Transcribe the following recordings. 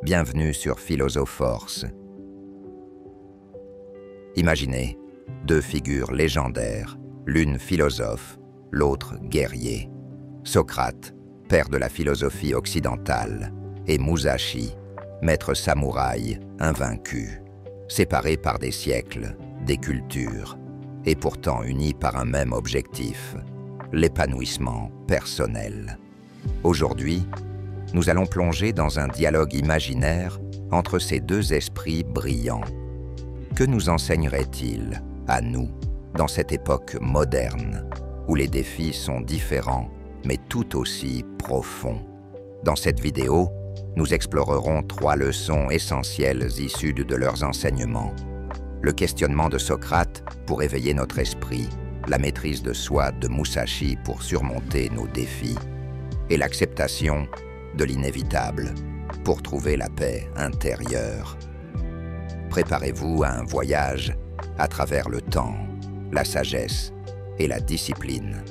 Bienvenue sur Philosophe-Force. Imaginez deux figures légendaires, l'une philosophe, l'autre guerrier. Socrate, père de la philosophie occidentale, et Musashi, maître samouraï invaincu, séparés par des siècles, des cultures, et pourtant unis par un même objectif, l'épanouissement personnel. Aujourd'hui, nous allons plonger dans un dialogue imaginaire entre ces deux esprits brillants. Que nous enseignerait-il à nous dans cette époque moderne où les défis sont différents mais tout aussi profonds? Dans cette vidéo, nous explorerons 3 leçons essentielles issues de leurs enseignements. Le questionnement de Socrate pour éveiller notre esprit, la maîtrise de soi de Musashi pour surmonter nos défis, et l'acceptation de l'inévitable pour trouver la paix intérieure. Préparez-vous à un voyage à travers le temps, la sagesse et la discipline.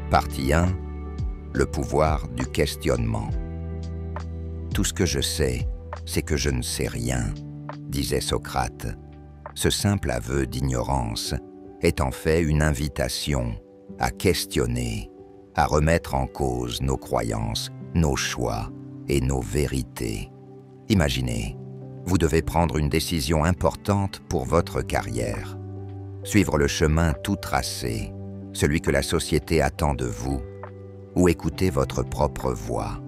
Partie 1. Le pouvoir du questionnement. Tout ce que je sais, c'est que je ne sais rien, disait Socrate. Ce simple aveu d'ignorance est en fait une invitation à questionner, à remettre en cause nos croyances, nos choix et nos vérités. Imaginez, vous devez prendre une décision importante pour votre carrière. Suivre le chemin tout tracé, celui que la société attend de vous, ou écouter votre propre voix.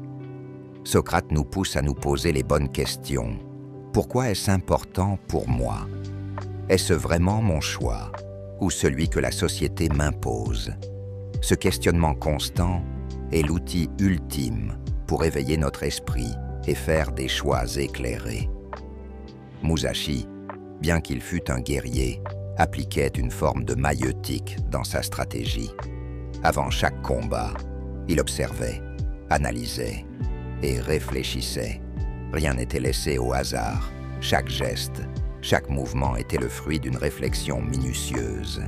Socrate nous pousse à nous poser les bonnes questions. Pourquoi est-ce important pour moi? Est-ce vraiment mon choix ou celui que la société m'impose? Ce questionnement constant est l'outil ultime pour éveiller notre esprit et faire des choix éclairés. Musashi, bien qu'il fût un guerrier, appliquait une forme de maïeutique dans sa stratégie. Avant chaque combat, il observait, analysait et réfléchissait. Rien n'était laissé au hasard. Chaque geste, chaque mouvement était le fruit d'une réflexion minutieuse.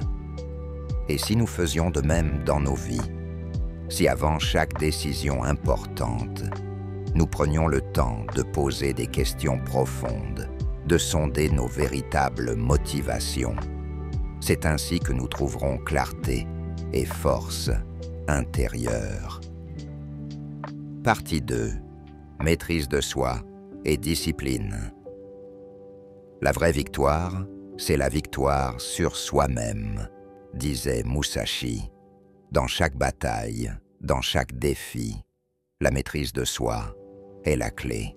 Et si nous faisions de même dans nos vies, si avant chaque décision importante, nous prenions le temps de poser des questions profondes, de sonder nos véritables motivations, c'est ainsi que nous trouverons clarté et force intérieure. Partie 2. Maîtrise de soi et discipline. La vraie victoire, c'est la victoire sur soi-même, disait Musashi. Dans chaque bataille, dans chaque défi, la maîtrise de soi est la clé.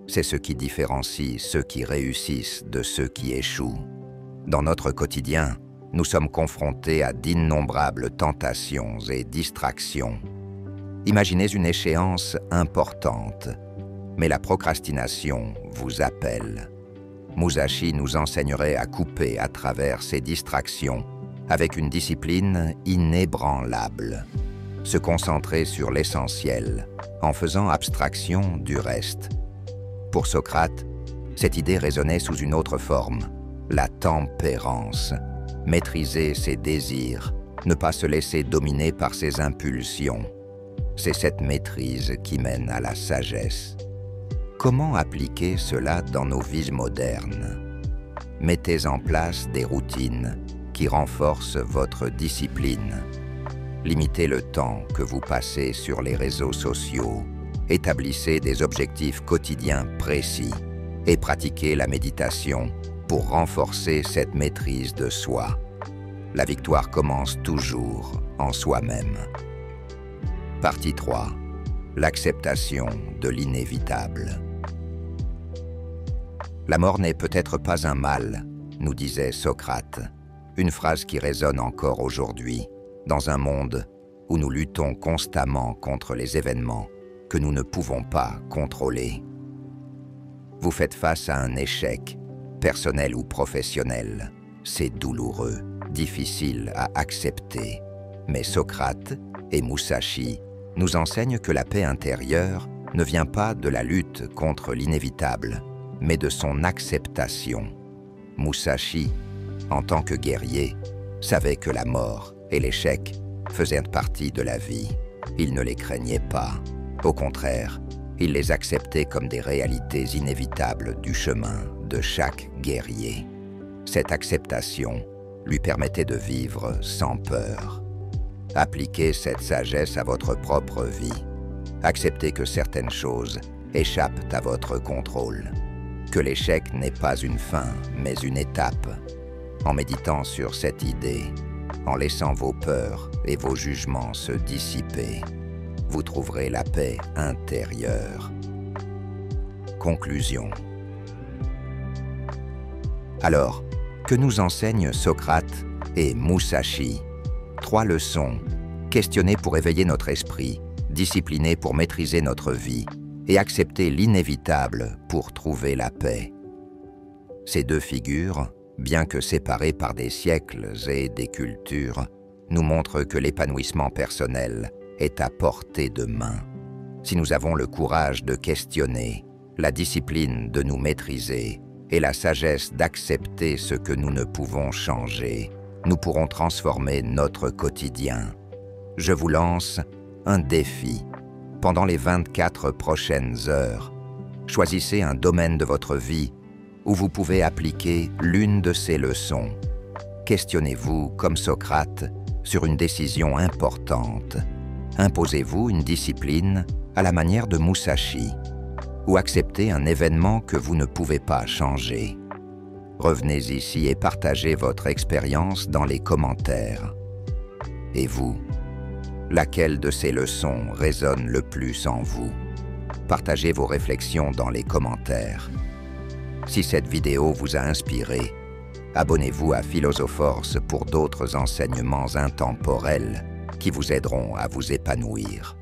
C'est ce qui différencie ceux qui réussissent de ceux qui échouent. Dans notre quotidien, nous sommes confrontés à d'innombrables tentations et distractions. Imaginez une échéance importante, mais la procrastination vous appelle. Musashi nous enseignerait à couper à travers ces distractions avec une discipline inébranlable. Se concentrer sur l'essentiel en faisant abstraction du reste. Pour Socrate, cette idée résonnait sous une autre forme, la tempérance. Maîtriser ses désirs, ne pas se laisser dominer par ses impulsions. C'est cette maîtrise qui mène à la sagesse. Comment appliquer cela dans nos vies modernes? Mettez en place des routines qui renforcent votre discipline. Limitez le temps que vous passez sur les réseaux sociaux. Établissez des objectifs quotidiens précis et pratiquez la méditation pour renforcer cette maîtrise de soi. La victoire commence toujours en soi-même. Partie 3. L'acceptation de l'inévitable. La mort n'est peut-être pas un mal, nous disait Socrate, une phrase qui résonne encore aujourd'hui, dans un monde où nous luttons constamment contre les événements que nous ne pouvons pas contrôler. Vous faites face à un échec, personnel ou professionnel. C'est douloureux, difficile à accepter. Mais Socrate et Musashi nous enseignent que la paix intérieure ne vient pas de la lutte contre l'inévitable, mais de son acceptation. Musashi, en tant que guerrier, savait que la mort et l'échec faisaient partie de la vie. Il ne les craignait pas. Au contraire, il les acceptait comme des réalités inévitables du chemin de chaque guerrier. Cette acceptation lui permettait de vivre sans peur. Appliquez cette sagesse à votre propre vie. Acceptez que certaines choses échappent à votre contrôle, que l'échec n'est pas une fin, mais une étape. En méditant sur cette idée, en laissant vos peurs et vos jugements se dissiper, vous trouverez la paix intérieure. Conclusion. Alors, que nous enseignent Socrate et Musashi? 3 leçons, questionner pour éveiller notre esprit, discipliner pour maîtriser notre vie et accepter l'inévitable pour trouver la paix. Ces 2 figures, bien que séparées par des siècles et des cultures, nous montrent que l'épanouissement personnel est à portée de main. Si nous avons le courage de questionner, la discipline de nous maîtriser et la sagesse d'accepter ce que nous ne pouvons changer, nous pourrons transformer notre quotidien. Je vous lance un défi. Pendant les 24 prochaines heures, choisissez un domaine de votre vie où vous pouvez appliquer l'une de ces leçons. Questionnez-vous, comme Socrate, sur une décision importante. Imposez-vous une discipline à la manière de Musashi, ou acceptez un événement que vous ne pouvez pas changer. Revenez ici et partagez votre expérience dans les commentaires. Et vous, laquelle de ces leçons résonne le plus en vous? Partagez vos réflexions dans les commentaires. Si cette vidéo vous a inspiré, abonnez-vous à Philosophe-Force pour d'autres enseignements intemporels qui vous aideront à vous épanouir.